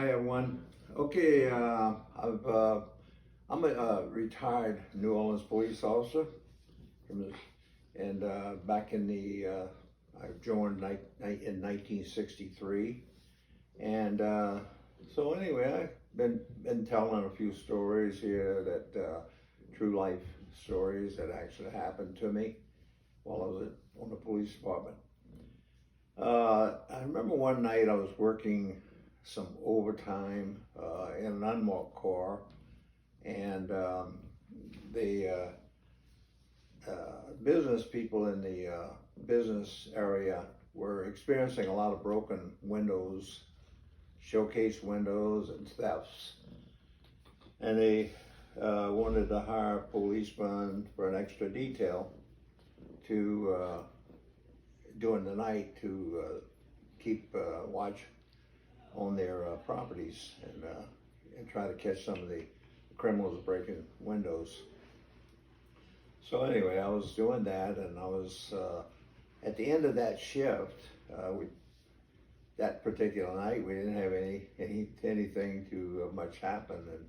I have one. Okay, I'm a retired New Orleans police officer from the, and back in the I joined in 1963, and so anyway, I've been telling a few stories here that true life stories that actually happened to me while I was on the police department. I remember one night I was working some overtime in an unmarked car, and the business people in the business area were experiencing a lot of broken windows, showcase windows, and thefts. And they wanted to hire a policeman for an extra detail to during the night to keep watch on their properties and try to catch some of the criminals breaking windows. So anyway, I was doing that, and I was at the end of that shift. That particular night, we didn't have anything to much happen, and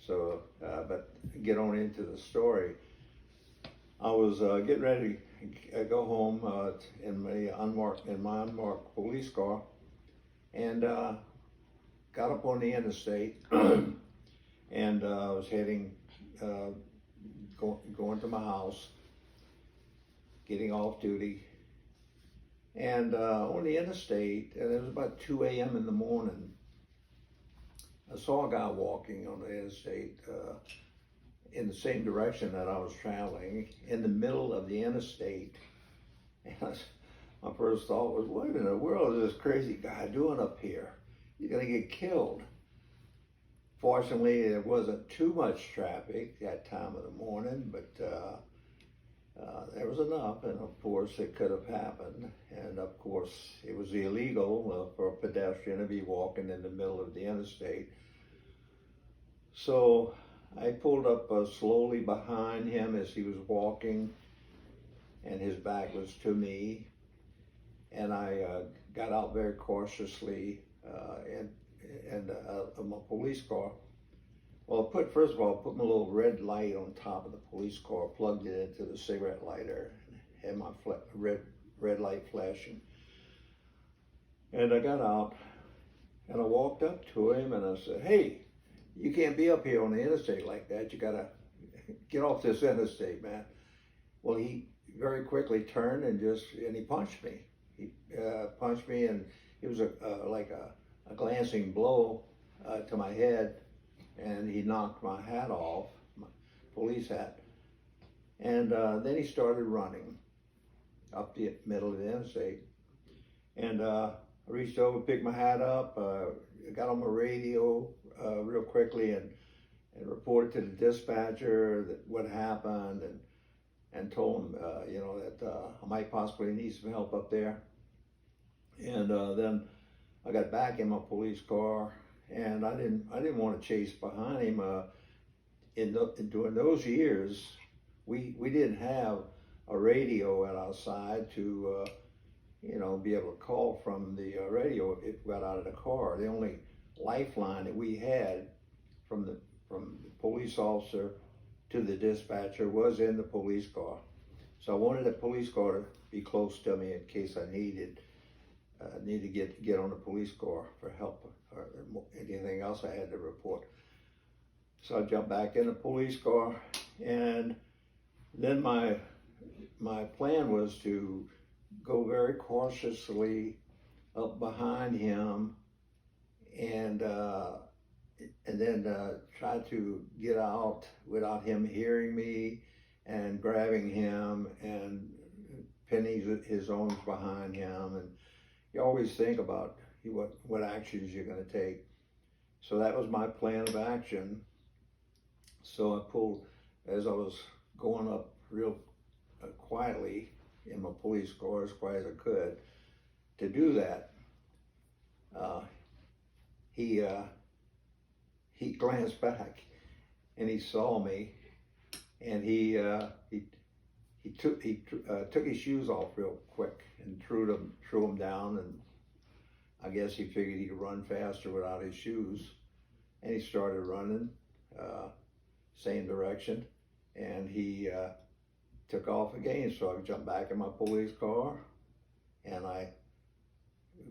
so. But get on into the story. I was getting ready to go home in my unmarked police car, and got up on the interstate and was heading going to my house, getting off duty, and on the interstate, and it was about 2 a.m. in the morning. I saw a guy walking on the interstate in the same direction that I was traveling, in the middle of the interstate. And my first thought was, what in the world is this crazy guy doing up here? You're gonna get killed. Fortunately, there wasn't too much traffic that time of the morning, but there was enough, and of course it could have happened. And of course it was illegal for a pedestrian to be walking in the middle of the interstate. So I pulled up slowly behind him as he was walking, and his back was to me. And I got out very cautiously of my police car. Well, first of all, I put my little red light on top of the police car, plugged it into the cigarette lighter, had my red light flashing. And I got out, and I walked up to him, and I said, "Hey, you can't be up here on the interstate like that. You gotta get off this interstate, man." Well, he very quickly turned and he punched me. He punched me, and it was like a glancing blow to my head, and he knocked my hat off, my police hat. And then he started running up the middle of the interstate. And I reached over, picked my hat up, got on my radio real quickly, and reported to the dispatcher that what happened, and told him that I might possibly need some help up there. And then I got back in my police car, and I didn't want to chase behind him. During those years, we didn't have a radio at our side to be able to call from the radio if we got out of the car. The only lifeline that we had from the police officer to the dispatcher was in the police car. So I wanted the police car to be close to me in case I need to get on the police car for help or anything else I had to report. So I jumped back in the police car, and then my plan was to go very cautiously up behind him, and then try to get out without him hearing me, and grabbing him and pinning his arms behind him. And you always think about what actions you're going to take. So that was my plan of action. So I pulled, as I was going up real quietly in my police car, as quiet as I could, to do that. He glanced back, and he saw me, and he took his shoes off real quick and threw them down, and I guess he figured he could run faster without his shoes, and he started running, same direction, and he took off again. So I jumped back in my police car, and I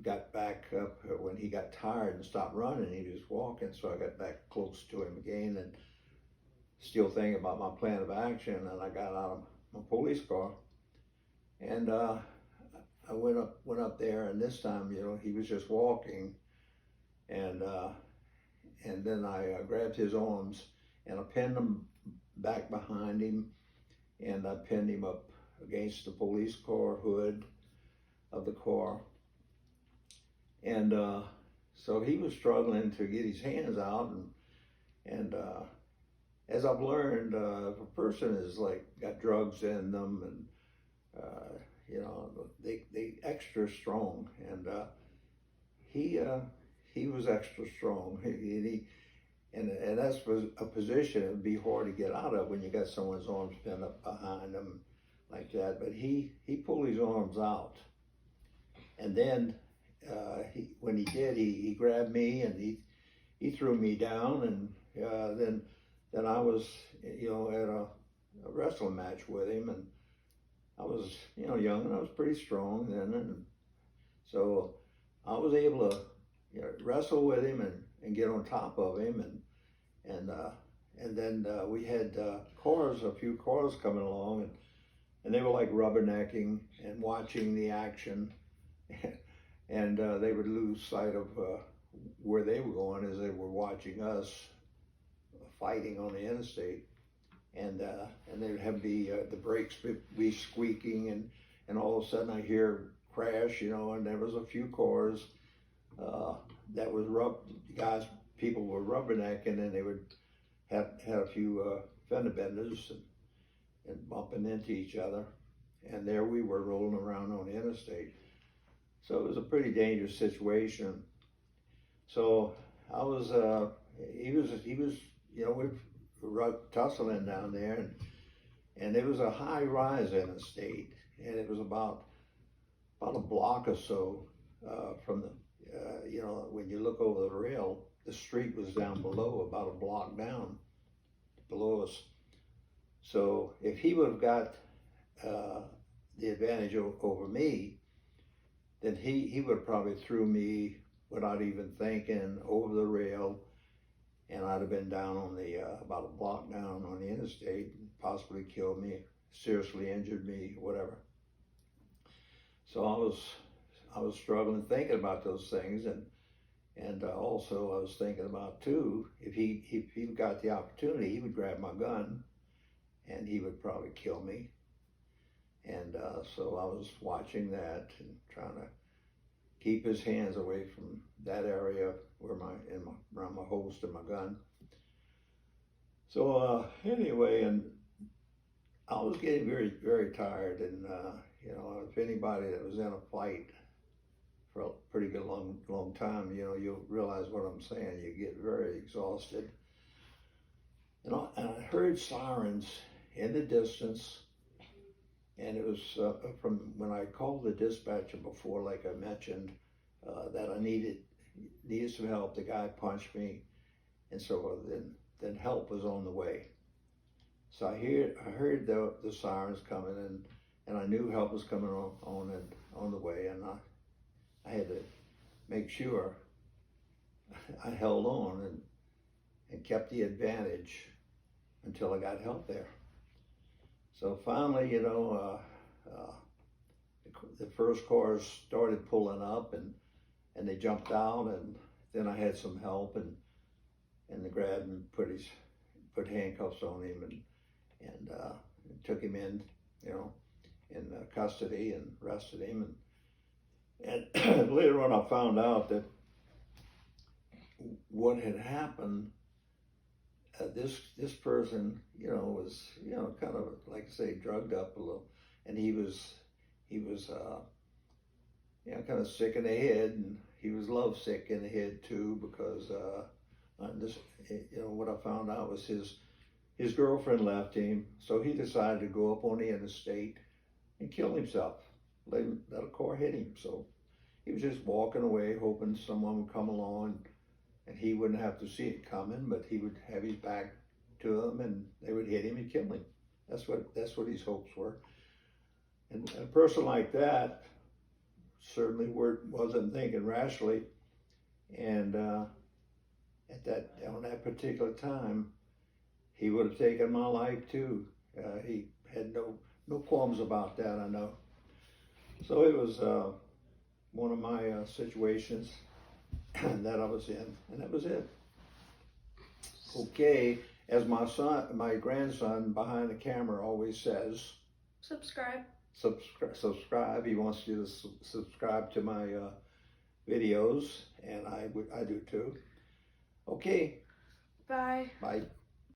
got back up when he got tired and stopped running. He was walking, so I got back close to him again, and still thinking about my plan of action. And I got out of my police car, and I went up there, and this time, he was just walking, and then I grabbed his arms and I pinned him back behind him, and I pinned him up against the police car hood of the car, and so he was struggling to get his hands out, and as I've learned, if a person is like got drugs in them, and they extra strong, and he was extra strong. And that's a position it would be hard to get out of when you got someone's arms pinned up behind them like that. But he pulled his arms out, and then when he did, he grabbed me, and he threw me down, and then I was at a wrestling match with him, and I was young, and I was pretty strong then, and so I was able to wrestle with him and get on top of him, and then we had a few cars coming along, and they were like rubbernecking and watching the action, and they would lose sight of where they were going as they were watching us fighting on the interstate, and they'd have the brakes be squeaking, and all of a sudden I hear crash, and there was a few cars that was people were rubbernecking, and they would had a few fender benders and bumping into each other, and there we were rolling around on the interstate. So it was a pretty dangerous situation. So he was we were tussling down there, and it was a high rise interstate, and it was about a block or so from the when you look over the rail, the street was down below, about a block down below us. So if he would have got the advantage over me, then he would have probably threw me without even thinking over the rail, and I'd have been down on the about a block down on the interstate, and possibly killed me, seriously injured me, whatever. So I was struggling, thinking about those things, and also I was thinking about too, if he got the opportunity, he would grab my gun, and he would probably kill me. And so I was watching that and trying to keep his hands away from that area where around my holster, my gun. So anyway, and I was getting very, very tired, and if anybody that was in a fight for a pretty good long time, you'll realize what I'm saying. You get very exhausted. And I heard sirens in the distance, and it was from when I called the dispatcher before, like I mentioned, that I needed some help. The guy punched me, and so then help was on the way. So I heard the sirens coming, and I knew help was coming on the way, and I had to make sure I held on and kept the advantage until I got help there. So finally, the first cars started pulling up, and they jumped out, and then I had some help, and they grabbed and put handcuffs on him, and took him in custody and arrested him, and later on I found out that what had happened. This person, was kind of, like I say, drugged up a little, and he was kind of sick in the head, and he was lovesick in the head too, because what I found out was his girlfriend left him, so he decided to go up on the interstate and kill himself. Let a car hit him, so He was just walking away, hoping someone would come along, and he wouldn't have to see it coming, but he would have his back to them, and they would hit him and kill him. That's what his hopes were. And a person like that certainly wasn't thinking rationally, and on that particular time, he would have taken my life too. He had no qualms about that, I know. So it was one of my situations that I was in, and that was it. Okay, as my grandson behind the camera always says, Subscribe. Subscribe. He wants you to subscribe to my videos, and I do too. Okay. Bye. Bye.